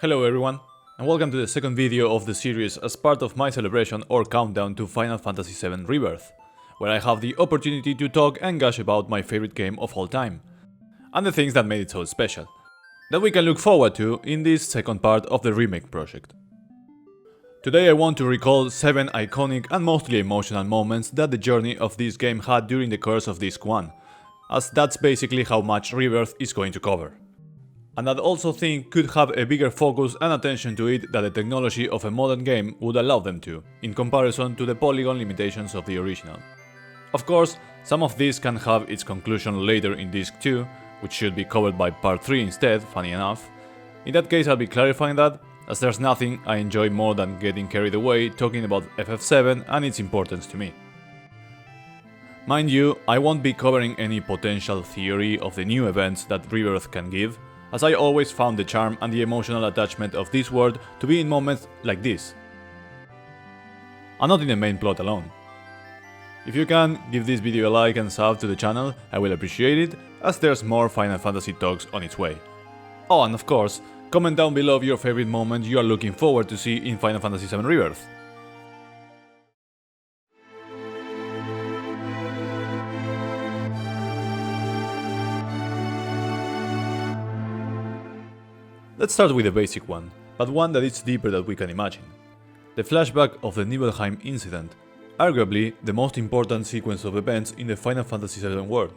Hello everyone, and welcome to the second video of the series as part of my celebration or countdown to Final Fantasy VII Rebirth, where I have the opportunity to talk and gush about my favorite game of all time, and the things that made it so special, that we can look forward to in this second part of the Remake project. Today I want to recall 7 iconic and mostly emotional moments that the journey of this game had during the course of Disc 1, as that's basically how much Rebirth is going to cover. And that also think could have a bigger focus and attention to it that the technology of a modern game would allow them to, in comparison to the polygon limitations of the original. Of course, some of this can have its conclusion later in Disc 2, which should be covered by Part 3 instead, funny enough. In that case I'll be clarifying that, as there's nothing I enjoy more than getting carried away talking about FF7 and its importance to me. Mind you, I won't be covering any potential theory of the new events that Rebirth can give, as I always found the charm and the emotional attachment of this world to be in moments like this, and not in the main plot alone. If you can, give this video a like and sub to the channel, I will appreciate it, as there's more Final Fantasy talks on its way. Oh, and of course, comment down below your favorite moment you are looking forward to see in Final Fantasy VII Rebirth. Let's start with a basic one, but one that is deeper than we can imagine. The flashback of the Nibelheim Incident, arguably the most important sequence of events in the Final Fantasy VII world,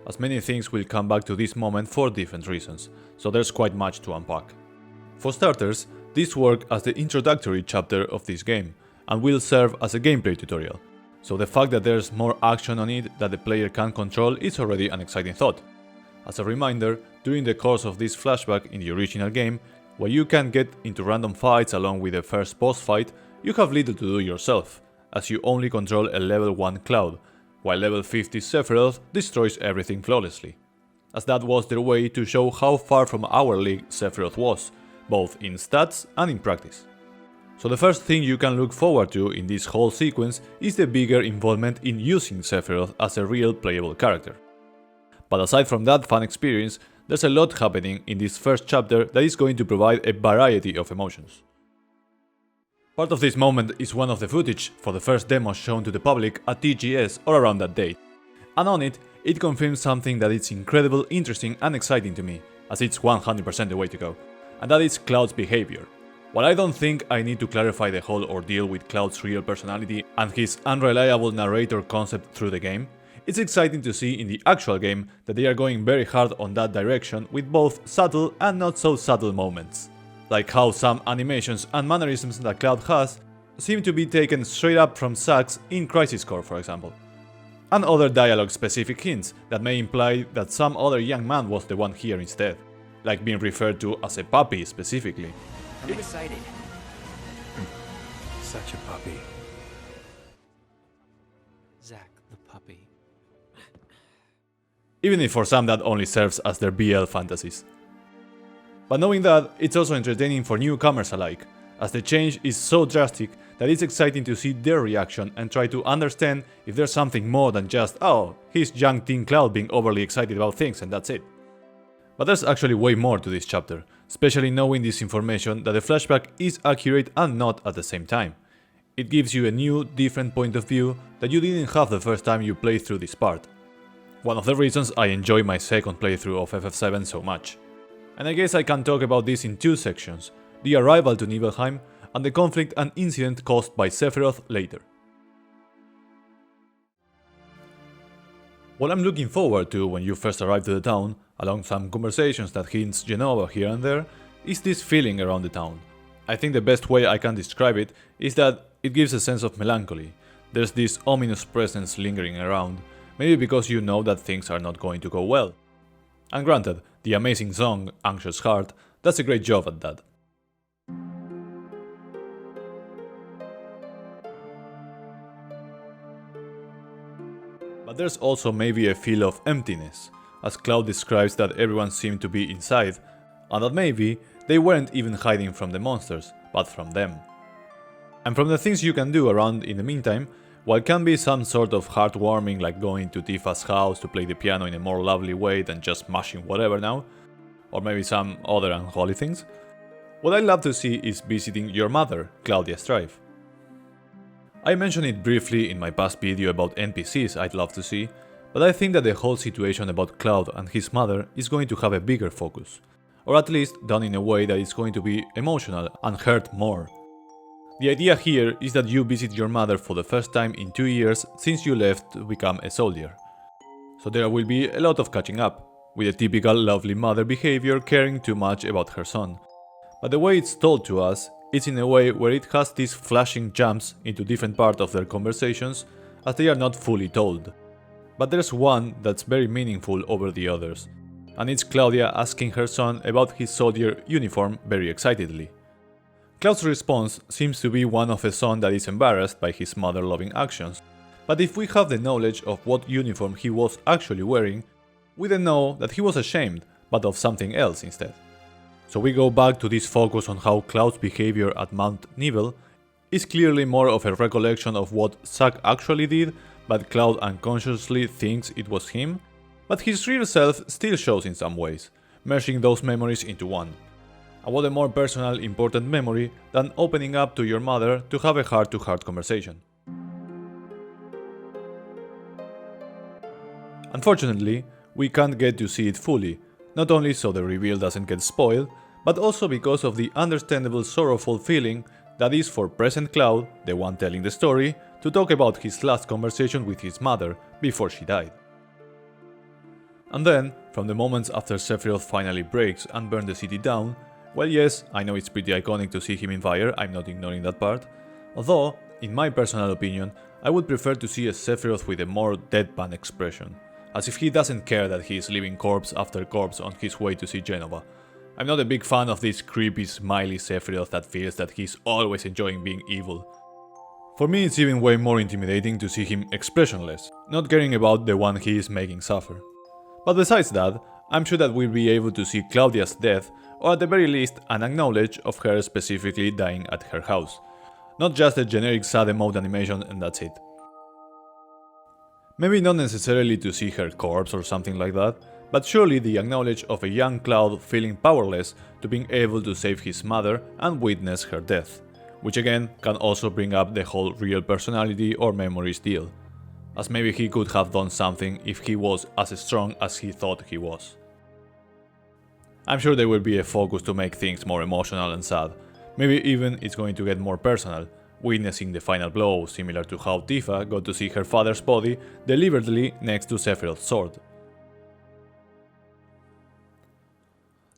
as many things will come back to this moment for different reasons, so there's quite much to unpack. For starters, this works as the introductory chapter of this game, and will serve as a gameplay tutorial, so the fact that there's more action on it that the player can control is already an exciting thought. As a reminder, during the course of this flashback in the original game, while you can get into random fights along with the first boss fight, you have little to do yourself, as you only control a level 1 Cloud, while level 50 Sephiroth destroys everything flawlessly. As that was their way to show how far from our league Sephiroth was, both in stats and in practice. So the first thing you can look forward to in this whole sequence is the bigger involvement in using Sephiroth as a real playable character. But aside from that fun experience, there's a lot happening in this first chapter that is going to provide a variety of emotions. Part of this moment is one of the footage for the first demo shown to the public at TGS or around that date, and on it, it confirms something that is incredibly interesting and exciting to me, as it's 100% the way to go, and that is Cloud's behavior. While I don't think I need to clarify the whole ordeal with Cloud's real personality and his unreliable narrator concept through the game, it's exciting to see in the actual game that they are going very hard on that direction with both subtle and not so subtle moments. Like how some animations and mannerisms that Cloud has seem to be taken straight up from Zack's in Crisis Core, for example. And other dialogue specific hints that may imply that some other young man was the one here instead, like being referred to as a puppy specifically. I'm excited. Such a puppy. Zack the puppy. Even if for some that only serves as their BL fantasies. But knowing that, it's also entertaining for newcomers alike, as the change is so drastic that it's exciting to see their reaction and try to understand if there's something more than just, oh, he's young teen Cloud being overly excited about things and that's it. But there's actually way more to this chapter, especially knowing this information that the flashback is accurate and not at the same time. It gives you a new, different point of view that you didn't have the first time you played through this part. One of the reasons I enjoy my second playthrough of FF7 so much. And I guess I can talk about this in two sections, the arrival to Nibelheim and the conflict and incident caused by Sephiroth later. What I'm looking forward to when you first arrive to the town, along some conversations that hints Genova here and there, is this feeling around the town. I think the best way I can describe it is that it gives a sense of melancholy. There's this ominous presence lingering around, maybe because you know that things are not going to go well. And granted, the amazing song, Anxious Heart, does a great job at that. But there's also maybe a feel of emptiness, as Cloud describes that everyone seemed to be inside, and that maybe they weren't even hiding from the monsters, but from them. And from the things you can do around in the meantime, while can be some sort of heartwarming like going to Tifa's house to play the piano in a more lovely way than just mashing whatever now, or maybe some other unholy things, What I'd love to see is visiting your mother, Claudia Strife. I mentioned it briefly in my past video about NPCs I'd love to see, but I think that the whole situation about Cloud and his mother is going to have a bigger focus, or at least done in a way that is going to be emotional and hurt more. The idea here is that you visit your mother for the first time in 2 years since you left to become a soldier. So there will be a lot of catching up, with a typical lovely mother behavior caring too much about her son. But the way it's told to us, it's in a way where it has these flashing jumps into different parts of their conversations as they are not fully told. But there's one that's very meaningful over the others, and it's Claudia asking her son about his soldier uniform very excitedly. Cloud's response seems to be one of a son that is embarrassed by his mother-loving actions, but if we have the knowledge of what uniform he was actually wearing, we then know that he was ashamed, but of something else instead. So we go back to this focus on how Cloud's behavior at Mount Nibel is clearly more of a recollection of what Zack actually did, but Cloud unconsciously thinks it was him, but his real self still shows in some ways, merging those memories into one. And what a more personal, important memory than opening up to your mother to have a heart-to-heart conversation. Unfortunately, we can't get to see it fully, not only so the reveal doesn't get spoiled, but also because of the understandable sorrowful feeling that is for present Cloud, the one telling the story, to talk about his last conversation with his mother before she died. And then, from the moments after Sephiroth finally breaks and burns the city down, well yes, I know it's pretty iconic to see him in fire, I'm not ignoring that part, although, in my personal opinion, I would prefer to see a Sephiroth with a more deadpan expression, as if he doesn't care that he is leaving corpse after corpse on his way to see Genova. I'm not a big fan of this creepy smiley Sephiroth that feels that he's always enjoying being evil. For me it's even way more intimidating to see him expressionless, not caring about the one he is making suffer. But besides that, I'm sure that we'll be able to see Claudia's death, or at the very least an acknowledge of her specifically dying at her house. Not just a generic sad emote animation and that's it. Maybe not necessarily to see her corpse or something like that, but surely the acknowledge of a young Cloud feeling powerless to being able to save his mother and witness her death, which again can also bring up the whole real personality or memories deal, as maybe he could have done something if he was as strong as he thought he was. I'm sure there will be a focus to make things more emotional and sad, maybe even it's going to get more personal, witnessing the final blow similar to how Tifa got to see her father's body deliberately next to Sephiroth's sword.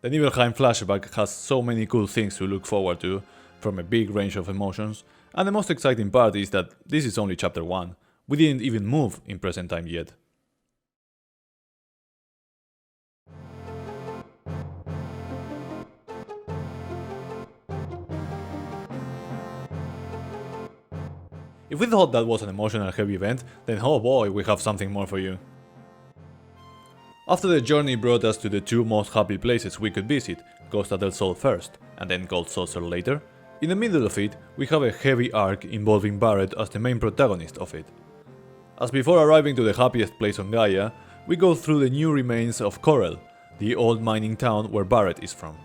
The Nibelheim flashback has so many cool things to look forward to, from a big range of emotions, and the most exciting part is that this is only chapter 1, we didn't even move in present time yet. If we thought that was an emotional heavy event, then oh boy, we have something more for you. After the journey brought us to the two most happy places we could visit, Costa del Sol first, and then Cold Saucer later, in the middle of it we have a heavy arc involving Barret as the main protagonist of it. As before arriving to the happiest place on Gaia, we go through the new remains of Corel, the old mining town where Barret is from.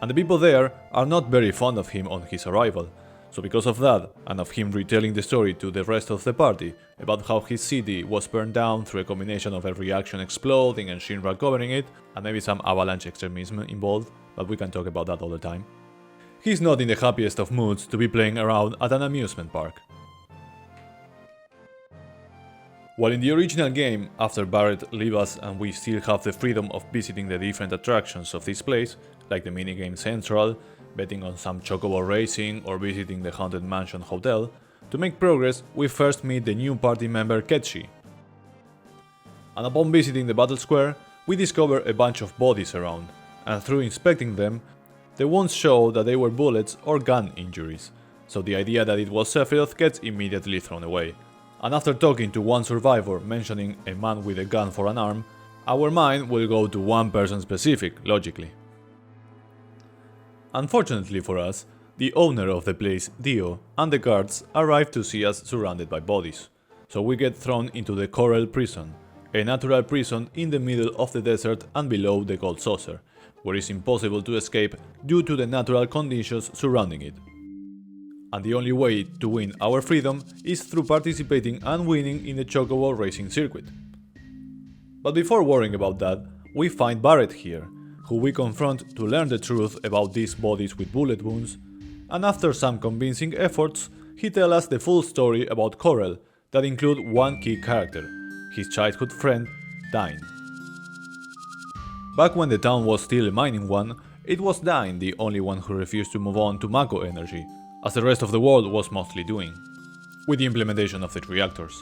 And the people there are not very fond of him on his arrival, so because of that, and of him retelling the story to the rest of the party about how his city was burned down through a combination of a reaction exploding and Shinra covering it, and maybe some avalanche extremism involved, but we can talk about that all the time, he's not in the happiest of moods to be playing around at an amusement park. While in the original game, after Barret leaves us and we still have the freedom of visiting the different attractions of this place, like the minigame Central, betting on some chocobo racing or visiting the Haunted Mansion Hotel, to make progress we first meet the new party member Ketchi. And upon visiting the battle square, we discover a bunch of bodies around, and through inspecting them, the wounds show that they were bullets or gun injuries, so the idea that it was Sephiroth gets immediately thrown away. And after talking to one survivor mentioning a man with a gun for an arm, our mind will go to one person specific, logically. Unfortunately for us, the owner of the place, Dio, and the guards arrive to see us surrounded by bodies, so we get thrown into the Corel prison, a natural prison in the middle of the desert and below the Gold Saucer, where it's impossible to escape due to the natural conditions surrounding it. And the only way to win our freedom is through participating and winning in the Chocobo racing circuit. But before worrying about that, we find Barret here, who we confront to learn the truth about these bodies with bullet wounds, and after some convincing efforts, he tells us the full story about Corel that include one key character, his childhood friend, Dyne. Back when the town was still a mining one, it was Dyne the only one who refused to move on to Mako energy, as the rest of the world was mostly doing, with the implementation of the reactors.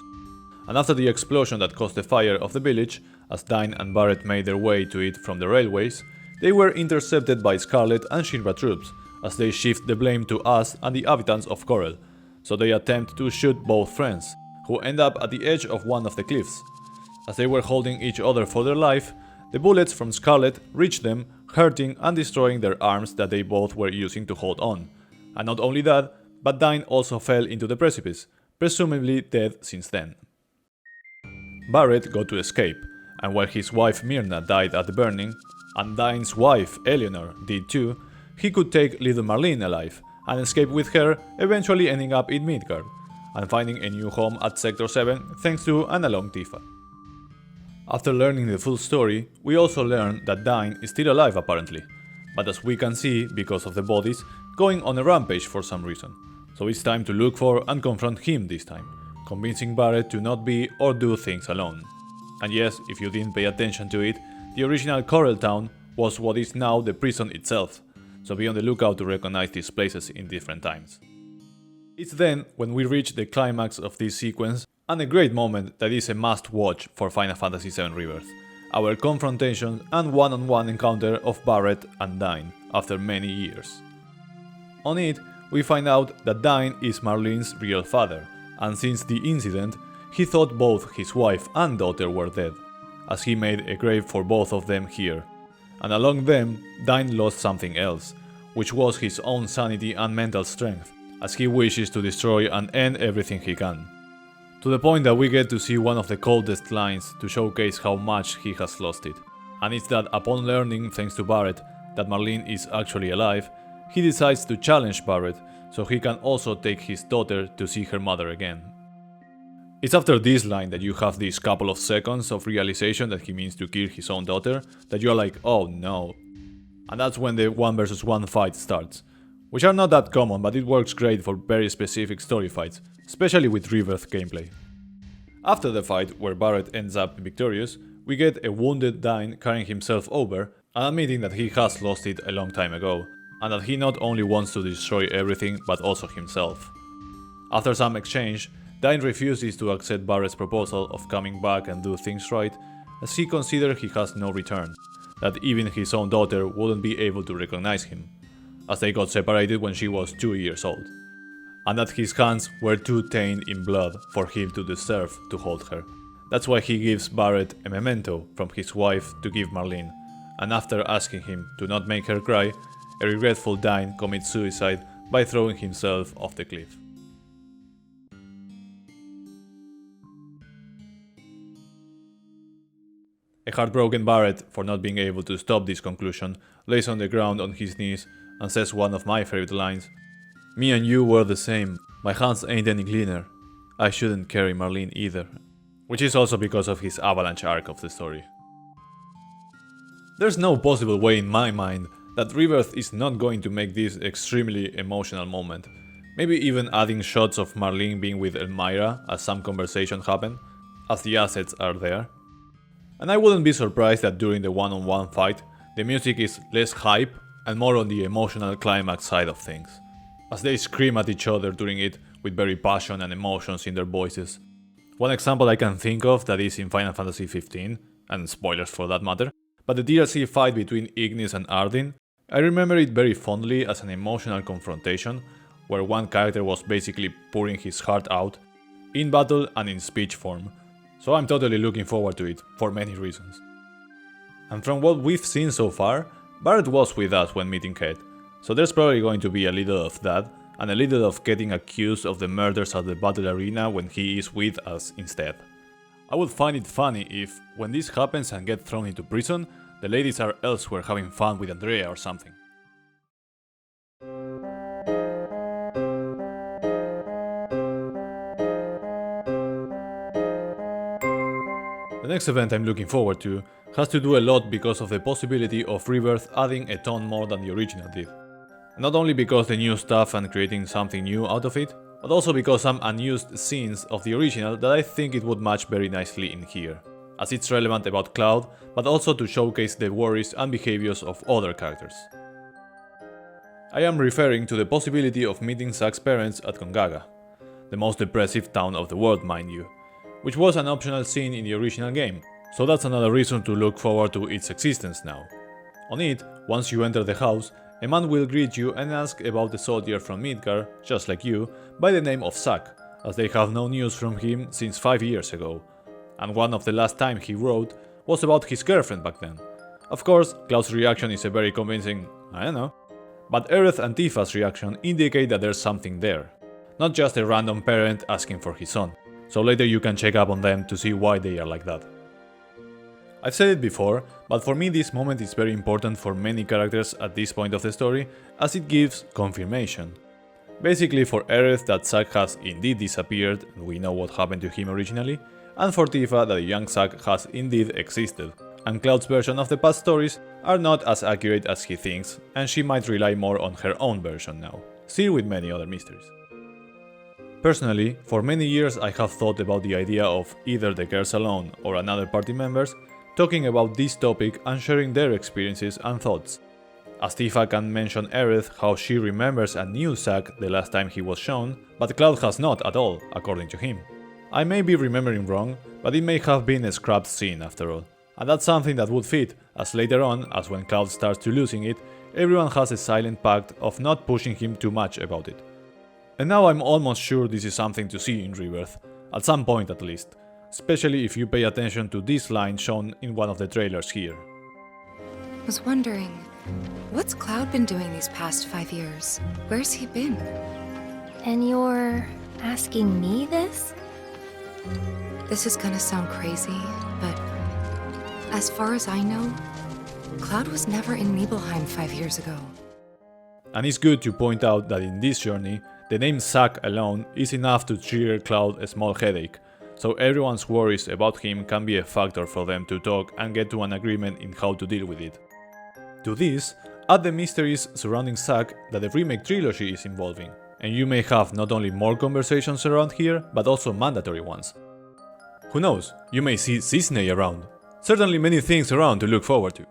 And after the explosion that caused the fire of the village, as Dyne and Barret made their way to it from the railways, they were intercepted by Scarlet and Shinra troops, as they shift the blame to us and the inhabitants of Corel, so they attempt to shoot both friends, who end up at the edge of one of the cliffs. As they were holding each other for their life, the bullets from Scarlet reached them, hurting and destroying their arms that they both were using to hold on. And not only that, but Dyne also fell into the precipice, presumably dead since then. Barret got to escape, and while his wife Myrna died at the burning, and Dyne's wife Eleanor did too, he could take little Marlene alive, and escape with her, eventually ending up in Midgard, and finding a new home at Sector 7 thanks to Analong Tifa. After learning the full story, we also learn that Dyne is still alive apparently, but as we can see, because of the bodies, going on a rampage for some reason. So it's time to look for and confront him this time, convincing Barret to not be or do things alone. And yes, if you didn't pay attention to it, the original Corel town was what is now the prison itself, so be on the lookout to recognize these places in different times. It's then when we reach the climax of this sequence, and a great moment that is a must-watch for Final Fantasy VII Rebirth, our confrontation and one-on-one encounter of Barret and Dyne after many years. On it, we find out that Dyne is Marlene's real father, and since the incident, he thought both his wife and daughter were dead, as he made a grave for both of them here. And along them, Dyne lost something else, which was his own sanity and mental strength, as he wishes to destroy and end everything he can. To the point that we get to see one of the coldest lines to showcase how much he has lost it. And it's that upon learning, thanks to Barret, that Marlene is actually alive, he decides to challenge Barret so he can also take his daughter to see her mother again. It's after this line that you have these couple of seconds of realization that he means to kill his own daughter, that you're like, oh no. And that's when the 1 versus 1 fight starts, which are not that common, but it works great for very specific story fights, especially with Rebirth gameplay. After the fight, where Barret ends up victorious, we get a wounded Dyne carrying himself over and admitting that he has lost it a long time ago, and that he not only wants to destroy everything but also himself. After some exchange, Dyne refuses to accept Barret's proposal of coming back and do things right, as he considers he has no return, that even his own daughter wouldn't be able to recognize him, as they got separated when she was 2 years old, and that his hands were too tainted in blood for him to deserve to hold her. That's why he gives Barret a memento from his wife to give Marlene, and after asking him to not make her cry, a regretful Dyne commits suicide by throwing himself off the cliff. A heartbroken Barret, for not being able to stop this conclusion, lays on the ground on his knees and says one of my favorite lines: "Me and you were the same, my hands ain't any cleaner, I shouldn't carry Marlene either." Which is also because of his avalanche arc of the story. There's no possible way in my mind that Rebirth is not going to make this extremely emotional moment, maybe even adding shots of Marlene being with Elmira as some conversation happen, as the assets are there. And I wouldn't be surprised that during the one-on-one fight, the music is less hype and more on the emotional climax side of things, as they scream at each other during it with very passion and emotions in their voices. One example I can think of that is in Final Fantasy XV, and spoilers for that matter, but the DLC fight between Ignis and Ardyn, I remember it very fondly as an emotional confrontation, where one character was basically pouring his heart out, in battle and in speech form, so I'm totally looking forward to it, for many reasons. And from what we've seen so far, Barret was with us when meeting Cait, so there's probably going to be a little of that, and a little of getting accused of the murders at the battle arena when he is with us instead. I would find it funny if, when this happens and get thrown into prison, the ladies are elsewhere having fun with Andrea or something. The next event I'm looking forward to has to do a lot because of the possibility of Rebirth adding a ton more than the original did. Not only because the new stuff and creating something new out of it, but also because some unused scenes of the original that I think it would match very nicely in here, as it's relevant about Cloud, but also to showcase the worries and behaviors of other characters. I am referring to the possibility of meeting Zack's parents at Gongaga, the most depressive town of the world, mind you, which was an optional scene in the original game, so that's another reason to look forward to its existence now. On it, once you enter the house, a man will greet you and ask about the soldier from Midgar, just like you, by the name of Zack, as they have no news from him since 5 years ago, and one of the last time he wrote was about his girlfriend back then. Of course, Cloud's reaction is a very convincing, I don't know, but Aerith and Tifa's reaction indicate that there's something there, not just a random parent asking for his son, so later you can check up on them to see why they are like that. I've said it before, but for me this moment is very important for many characters at this point of the story, as it gives confirmation. Basically for Aerith that Zack has indeed disappeared, and we know what happened to him originally, and for Tifa that the young Zack has indeed existed, and Cloud's version of the past stories are not as accurate as he thinks, and she might rely more on her own version now, still with many other mysteries. Personally, for many years I have thought about the idea of either the girls alone or another party members talking about this topic and sharing their experiences and thoughts. As Tifa can mention Aerith how she remembers and knew Zack the last time he was shown, but Cloud has not at all, according to him. I may be remembering wrong, but it may have been a scrapped scene after all. And that's something that would fit, as later on, as when Cloud starts to losing it, everyone has a silent pact of not pushing him too much about it. And now I'm almost sure this is something to see in Rebirth, at some point at least, especially if you pay attention to this line shown in one of the trailers here. I was wondering, what's Cloud been doing these past 5 years? Where's he been? And you're asking me this? This is gonna sound crazy, but as far as I know, Cloud was never in Nibelheim 5 years ago. And it's good to point out that in this journey, the name Zack alone is enough to trigger Cloud a small headache, so everyone's worries about him can be a factor for them to talk and get to an agreement in how to deal with it. To this, add the mysteries surrounding Zack that the Remake trilogy is involving, and you may have not only more conversations around here, but also mandatory ones. Who knows, you may see Cisne around. Certainly many things around to look forward to.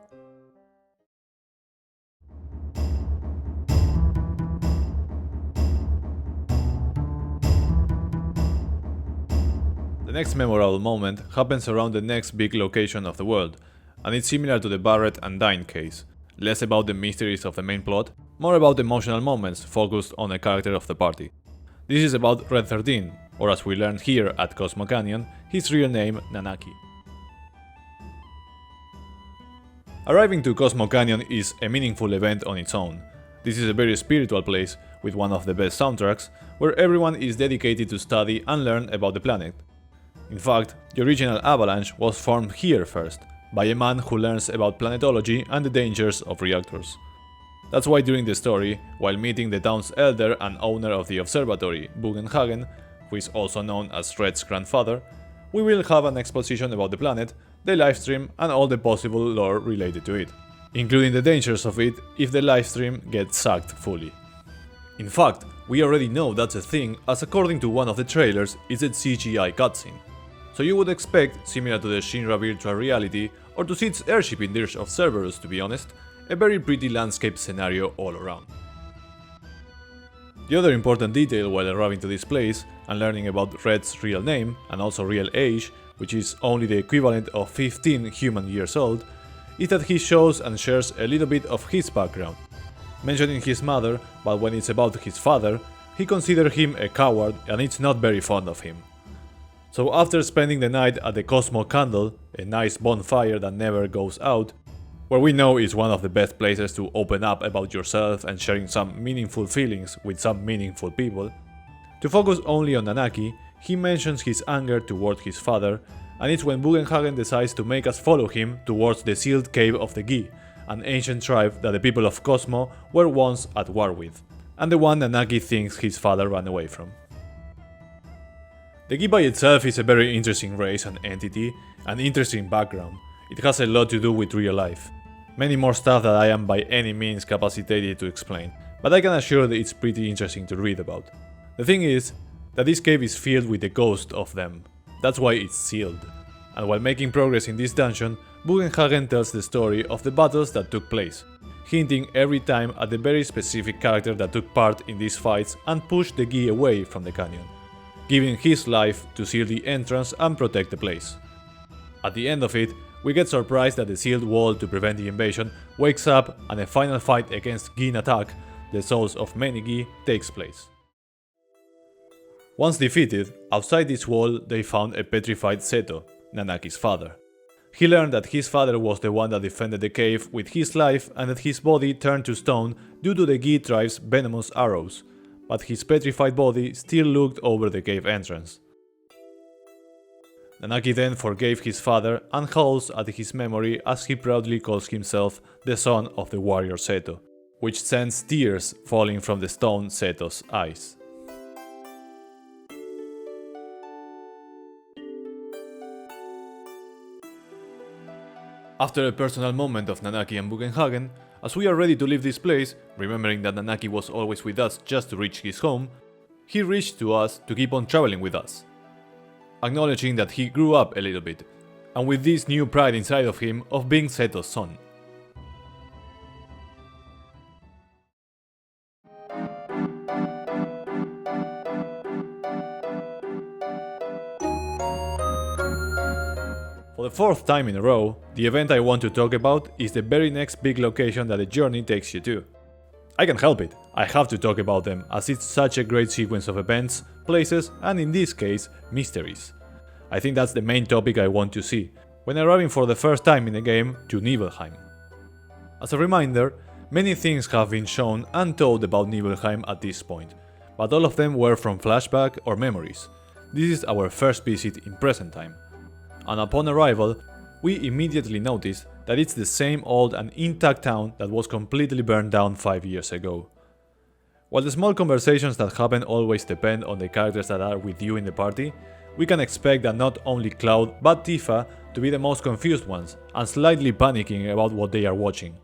The next memorable moment happens around the next big location of the world, and it's similar to the Barret and Dyne case. Less about the mysteries of the main plot, more about emotional moments focused on a character of the party. This is about Red 13, or as we learned here at Cosmo Canyon, his real name Nanaki. Arriving to Cosmo Canyon is a meaningful event on its own. This is a very spiritual place with one of the best soundtracks, where everyone is dedicated to study and learn about the planet. In fact, the original Avalanche was formed here first, by a man who learns about planetology and the dangers of reactors. That's why during the story, while meeting the town's elder and owner of the observatory, Bugenhagen, who is also known as Red's grandfather, we will have an exposition about the planet, the livestream and all the possible lore related to it, including the dangers of it if the livestream gets sucked fully. In fact, we already know that's a thing, as according to one of the trailers, it's a CGI cutscene. So you would expect, similar to the Shinra virtual reality, or to Cid's airship in Dirge of Cerberus to be honest, a very pretty landscape scenario all around. The other important detail while arriving to this place, and learning about Red's real name, and also real age, which is only the equivalent of 15 human years old, is that he shows and shares a little bit of his background. Mentioning his mother, but when it's about his father, he considers him a coward and it's not very fond of him. So after spending the night at the Cosmo Candle, a nice bonfire that never goes out, where we know is one of the best places to open up about yourself and sharing some meaningful feelings with some meaningful people, to focus only on Nanaki, he mentions his anger toward his father, and it's when Bugenhagen decides to make us follow him towards the sealed cave of the Gi, an ancient tribe that the people of Cosmo were once at war with, and the one Nanaki thinks his father ran away from. The Gi by itself is a very interesting race and entity, an interesting background. It has a lot to do with real life. Many more stuff that I am by any means capacitated to explain, but I can assure that it's pretty interesting to read about. The thing is that this cave is filled with the ghost of them. That's why it's sealed. And while making progress in this dungeon, Bugenhagen tells the story of the battles that took place, hinting every time at the very specific character that took part in these fights and pushed the Gi away from the canyon, giving his life to seal the entrance and protect the place. At the end of it, we get surprised that the sealed wall to prevent the invasion wakes up and a final fight against Gin attack, the souls of many Gi, takes place. Once defeated, outside this wall they found a petrified Seto, Nanaki's father. He learned that his father was the one that defended the cave with his life and that his body turned to stone due to the Gi tribe's venomous arrows, but his petrified body still looked over the cave entrance. Nanaki then forgave his father and howls at his memory as he proudly calls himself the son of the warrior Seto, which sends tears falling from the stone Seto's eyes. After a personal moment of Nanaki and Bugenhagen, as we are ready to leave this place, remembering that Nanaki was always with us just to reach his home, he reached to us to keep on traveling with us, acknowledging that he grew up a little bit, and with this new pride inside of him of being Seto's son. For the fourth time in a row, the event I want to talk about is the very next big location that the journey takes you to. I can't help it, I have to talk about them as it's such a great sequence of events, places, and in this case, mysteries. I think that's the main topic I want to see, when arriving for the first time in the game to Nibelheim. As a reminder, many things have been shown and told about Nibelheim at this point, but all of them were from flashback or memories. This is our first visit in present time. And upon arrival, we immediately notice that it's the same old and intact town that was completely burned down 5 years ago. While the small conversations that happen always depend on the characters that are with you in the party, we can expect that not only Cloud but Tifa to be the most confused ones and slightly panicking about what they are watching,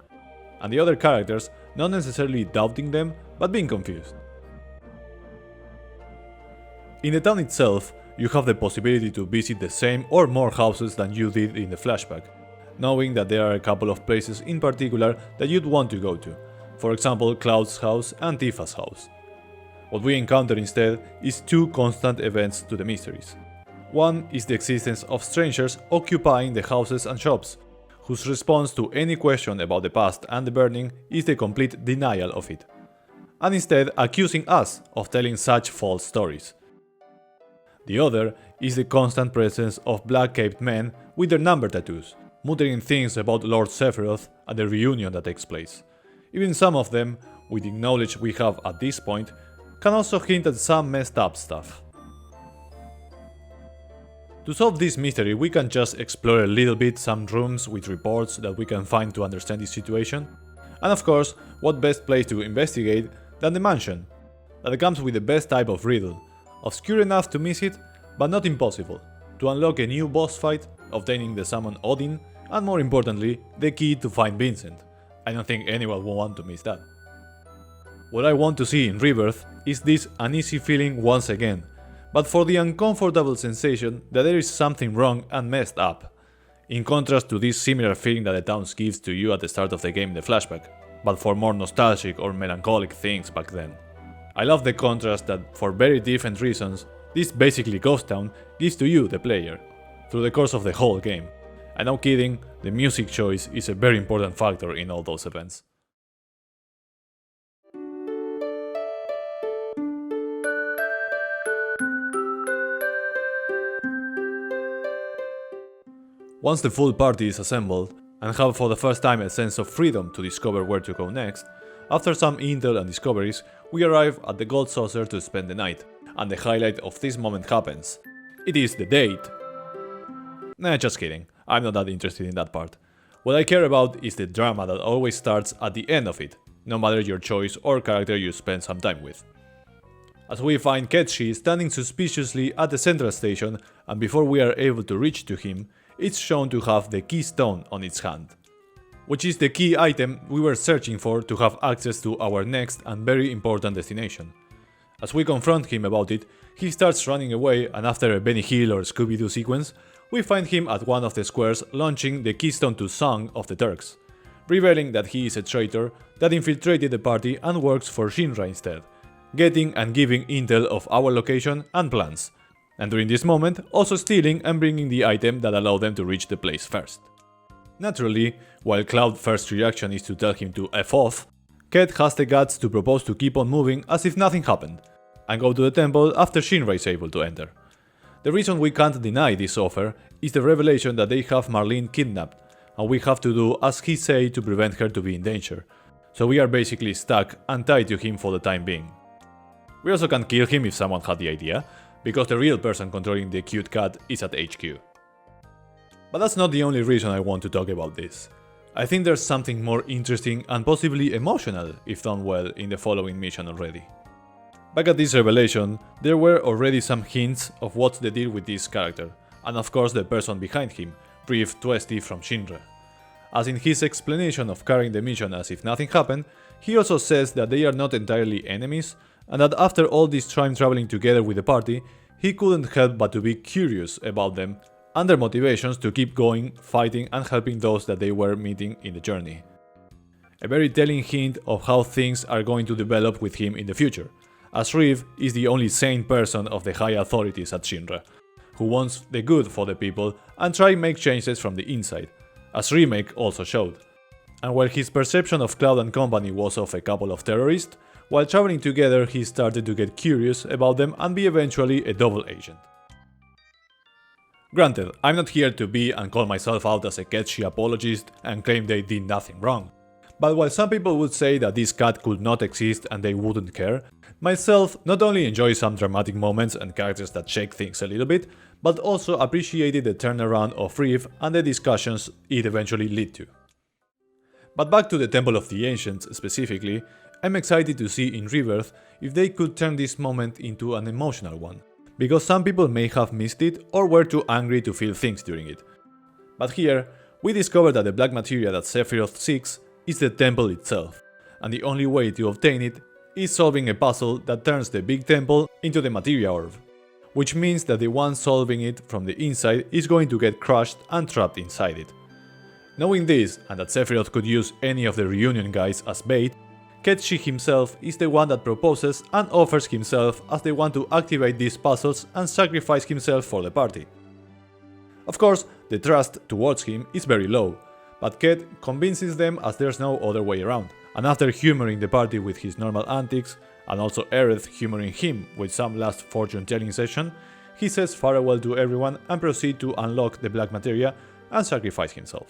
and the other characters not necessarily doubting them but being confused. In the town itself, you have the possibility to visit the same or more houses than you did in the flashback, knowing that there are a couple of places in particular that you'd want to go to, for example Cloud's house and Tifa's house. What we encounter instead is two constant events to the mysteries. One is the existence of strangers occupying the houses and shops, whose response to any question about the past and the burning is the complete denial of it, and instead accusing us of telling such false stories. The other is the constant presence of black-caped men with their number tattoos, muttering things about Lord Sephiroth and the reunion that takes place. Even some of them, with the knowledge we have at this point, can also hint at some messed up stuff. To solve this mystery, we can just explore a little bit some rooms with reports that we can find to understand this situation. And of course, what best place to investigate than the mansion, that comes with the best type of riddle, obscure enough to miss it, but not impossible, to unlock a new boss fight, obtaining the summon Odin, and more importantly, the key to find Vincent. I don't think anyone will want to miss that. What I want to see in Rebirth is this uneasy feeling once again, but for the uncomfortable sensation that there is something wrong and messed up, in contrast to this similar feeling that the town gives to you at the start of the game in the flashback, but for more nostalgic or melancholic things back then. I love the contrast that, for very different reasons, this basically ghost town gives to you, the player, through the course of the whole game. And no kidding, the music choice is a very important factor in all those events. Once the full party is assembled, and have for the first time a sense of freedom to discover where to go next, after some intel and discoveries, we arrive at the Gold Saucer to spend the night, and the highlight of this moment happens. It is the date. Nah, just kidding. I'm not that interested in that part. What I care about is the drama that always starts at the end of it, no matter your choice or character you spend some time with. As we find Cait standing suspiciously at the central station, and before we are able to reach to him, it's shown to have the keystone on its hand, which is the key item we were searching for to have access to our next and very important destination. As we confront him about it, he starts running away, and after a Benny Hill or Scooby-Doo sequence, we find him at one of the squares launching the keystone to Song of the Turks, revealing that he is a traitor that infiltrated the party and works for Shinra instead, getting and giving intel of our location and plans, and during this moment also stealing and bringing the item that allowed them to reach the place first. Naturally, while Cloud's first reaction is to tell him to F off, Cait has the guts to propose to keep on moving as if nothing happened, and go to the temple after Shinra is able to enter. The reason we can't deny this offer is the revelation that they have Marlene kidnapped, and we have to do as he say to prevent her to be in danger, so we are basically stuck and tied to him for the time being. We also can't kill him if someone had the idea, because the real person controlling the cute cat is at HQ. But that's not the only reason I want to talk about this. I think there's something more interesting and possibly emotional if done well in the following mission already. Back at this revelation, there were already some hints of what's the deal with this character, and of course the person behind him, Brief Twesty from Shinra. As in his explanation of carrying the mission as if nothing happened, he also says that they are not entirely enemies, and that after all this time traveling together with the party, he couldn't help but to be curious about them and their motivations to keep going, fighting and helping those that they were meeting in the journey. A very telling hint of how things are going to develop with him in the future, as Reeve is the only sane person of the high authorities at Shinra, who wants the good for the people and try make changes from the inside, as Remake also showed. And while his perception of Cloud and company was of a couple of terrorists, while traveling together he started to get curious about them and be eventually a double agent. Granted, I'm not here to be and call myself out as a Cait apologist and claim they did nothing wrong. But while some people would say that this cat could not exist and they wouldn't care, myself not only enjoy some dramatic moments and characters that shake things a little bit, but also appreciated the turnaround of Reeve and the discussions it eventually led to. But back to the Temple of the Ancients specifically, I'm excited to see in Rebirth if they could turn this moment into an emotional one, because some people may have missed it or were too angry to feel things during it. But here, we discover that the black materia that Sephiroth seeks is the temple itself, and the only way to obtain it is solving a puzzle that turns the big temple into the materia orb, which means that the one solving it from the inside is going to get crushed and trapped inside it. Knowing this, and that Sephiroth could use any of the reunion guys as bait, Cait himself is the one that proposes and offers himself as the one to activate these puzzles and sacrifice himself for the party. Of course, the trust towards him is very low, but Cait convinces them as there's no other way around, and after humoring the party with his normal antics, and also Aerith humoring him with some last fortune-telling session, he says farewell to everyone and proceeds to unlock the black materia and sacrifice himself.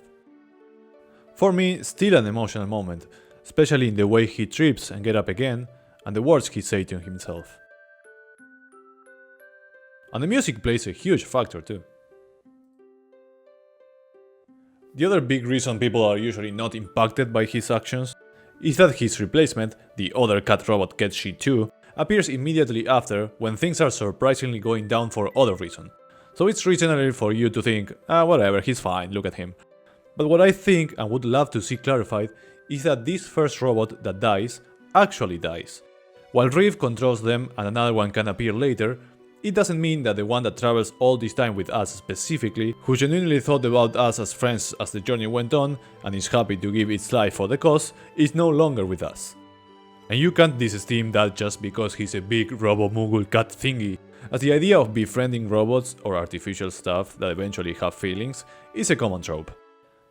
For me, still an emotional moment, especially in the way he trips and gets up again, and the words he says to himself. And the music plays a huge factor too. The other big reason people are usually not impacted by his actions is that his replacement, the other cat robot Cait 2, appears immediately after when things are surprisingly going down for other reason. So it's reasonable for you to think, whatever, he's fine, look at him. But what I think and would love to see clarified is that this first robot that dies actually dies. While Reeve controls them and another one can appear later, it doesn't mean that the one that travels all this time with us specifically, who genuinely thought about us as friends as the journey went on and is happy to give its life for the cause, is no longer with us. And you can't disesteem that just because he's a big robo-mogul cat thingy, as the idea of befriending robots or artificial stuff that eventually have feelings is a common trope.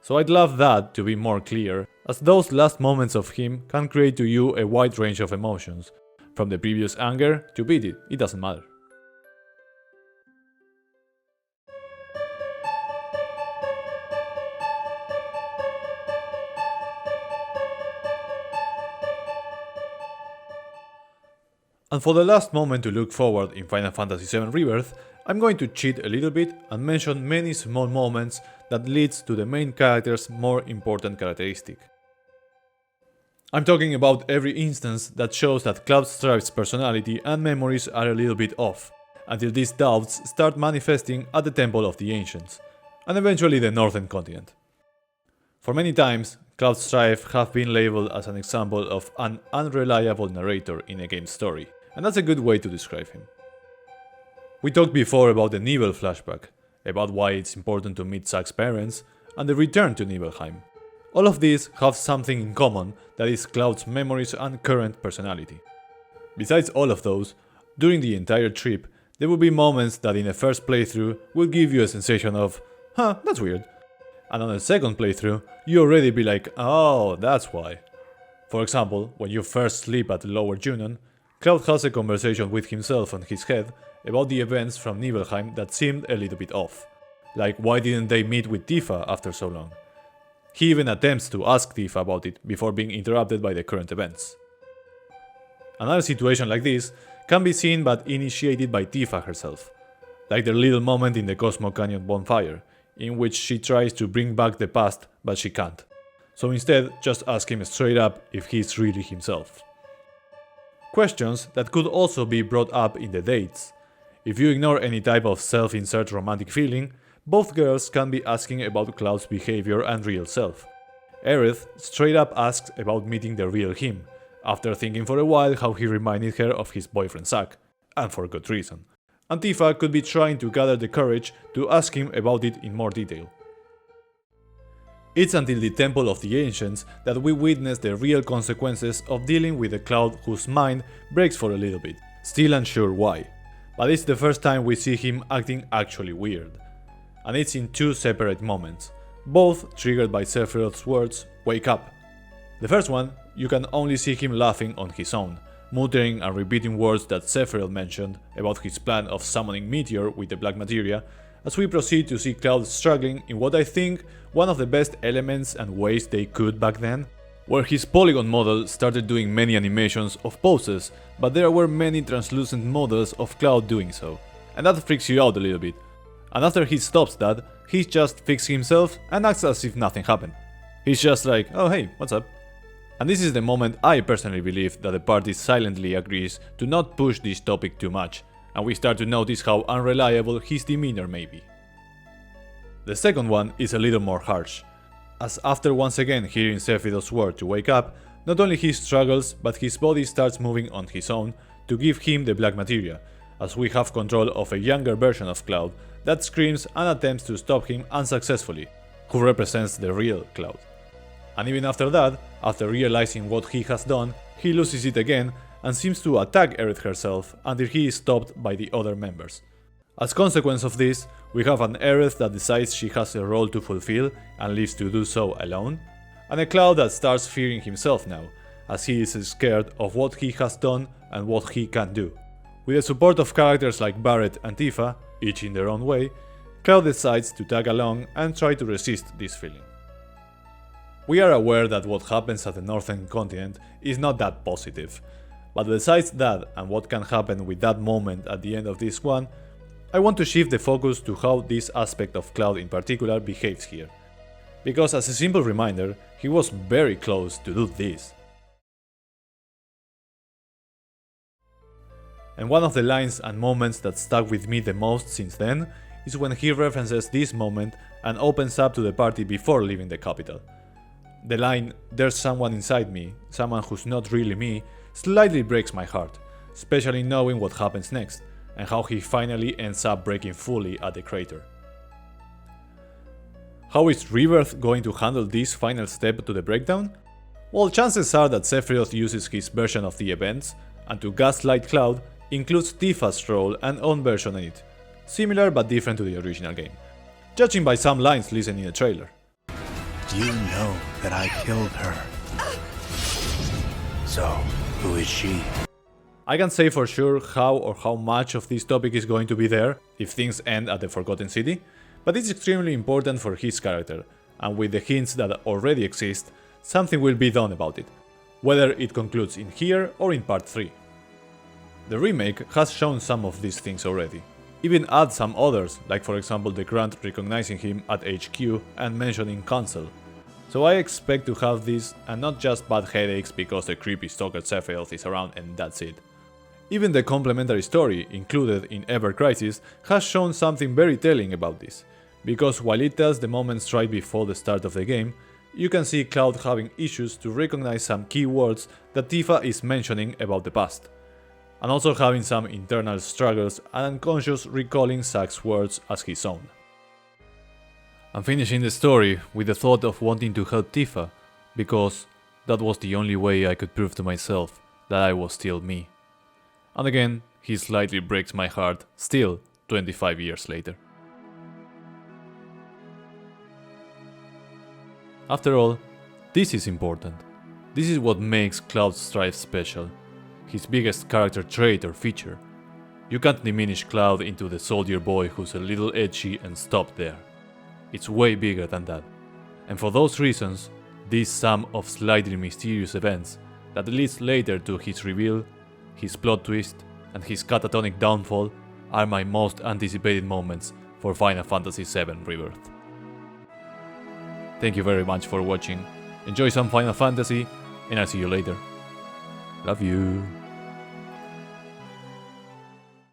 So I'd love that to be more clear, as those last moments of him can create to you a wide range of emotions, from the previous anger to pity, it doesn't matter. And for the last moment to look forward in Final Fantasy VII Rebirth, I'm going to cheat a little bit and mention many small moments that leads to the main character's more important characteristic. I'm talking about every instance that shows that Cloud Stripe's personality and memories are a little bit off, until these doubts start manifesting at the Temple of the Ancients, and eventually the Northern Continent. For many times, Cloud Strife have been labeled as an example of an unreliable narrator in a game's story, and that's a good way to describe him. We talked before about the Nibel flashback, about why it's important to meet Zack's parents, and the return to Nibelheim. All of these have something in common, that is Cloud's memories and current personality. Besides all of those, during the entire trip, there will be moments that in a first playthrough will give you a sensation of, huh, that's weird. And on a second playthrough, you already be like, oh, that's why. For example, when you first sleep at Lower Junon, Cloud has a conversation with himself on his head about the events from Nibelheim that seemed a little bit off. Like, why didn't they meet with Tifa after so long? He even attempts to ask Tifa about it before being interrupted by the current events. Another situation like this can be seen but initiated by Tifa herself, like their little moment in the Cosmo Canyon bonfire, in which she tries to bring back the past but she can't. So instead, just ask him straight up if he's really himself. Questions that could also be brought up in the dates. If you ignore any type of self-insert romantic feeling, both girls can be asking about Cloud's behavior and real self. Aerith straight up asks about meeting the real him, after thinking for a while how he reminded her of his boyfriend Zack, and for good reason. And Tifa could be trying to gather the courage to ask him about it in more detail. It's until the Temple of the Ancients that we witness the real consequences of dealing with a Cloud whose mind breaks for a little bit, still unsure why. But it's the first time we see him acting actually weird. And it's in two separate moments, both triggered by Sephiroth's words, "Wake up." The first one, you can only see him laughing on his own, muttering and repeating words that Sephiroth mentioned about his plan of summoning Meteor with the black materia, as we proceed to see Cloud struggling in what I think one of the best elements and ways they could back then, where his polygon model started doing many animations of poses, but there were many translucent models of Cloud doing so, and that freaks you out a little bit. And after he stops that, he just fixes himself and acts as if nothing happened. He's just like, oh hey, what's up? And this is the moment I personally believe that the party silently agrees to not push this topic too much, and we start to notice how unreliable his demeanor may be. The second one is a little more harsh, as after once again hearing Sephiroth's word to wake up, not only he struggles, but his body starts moving on his own to give him the black materia, as we have control of a younger version of Cloud that screams and attempts to stop him unsuccessfully, who represents the real Cloud. And even after that, after realizing what he has done, he loses it again and seems to attack Aerith herself until he is stopped by the other members. As consequence of this, we have an Aerith that decides she has a role to fulfill and leaves to do so alone, and a Cloud that starts fearing himself now, as he is scared of what he has done and what he can do. With the support of characters like Barret and Tifa, each in their own way, Cloud decides to tag along and try to resist this feeling. We are aware that what happens at the Northern Continent is not that positive, but besides that and what can happen with that moment at the end of this one, I want to shift the focus to how this aspect of Cloud in particular behaves here. Because as a simple reminder, he was very close to do this. And one of the lines and moments that stuck with me the most since then is when he references this moment and opens up to the party before leaving the capital. The line, "There's someone inside me, someone who's not really me," slightly breaks my heart, especially knowing what happens next, and how he finally ends up breaking fully at the crater. How is Rebirth going to handle this final step to the breakdown? Well, chances are that Sephiroth uses his version of the events, and to gaslight Cloud includes Tifa's role and own version in it, similar but different to the original game, judging by some lines listened in the trailer. You know that I killed her. So, who is she? I can't say for sure how or how much of this topic is going to be there if things end at the Forgotten City, but it's extremely important for his character, and with the hints that already exist, something will be done about it, whether it concludes in here or in part 3. The remake has shown some of these things already. Even add some others, like for example the Grant recognizing him at HQ and mentioning Council. So I expect to have this and not just bad headaches because the creepy stalker Sephiroth is around and that's it. Even the complementary story included in Ever Crisis has shown something very telling about this, because while it tells the moments right before the start of the game, you can see Cloud having issues to recognize some key words that Tifa is mentioning about the past, and also having some internal struggles and unconscious recalling Zack's words as his own. I'm finishing the story with the thought of wanting to help Tifa, because that was the only way I could prove to myself that I was still me. And again, he slightly breaks my heart, still 25 years later. After all, this is important. This is what makes Cloud's Strife special. His biggest character trait or feature. You can't diminish Cloud into the soldier boy who's a little edgy and stop there. It's way bigger than that. And for those reasons, this sum of slightly mysterious events that leads later to his reveal, his plot twist, and his catatonic downfall are my most anticipated moments for Final Fantasy VII Rebirth. Thank you very much for watching, enjoy some Final Fantasy, and I'll see you later. Love you.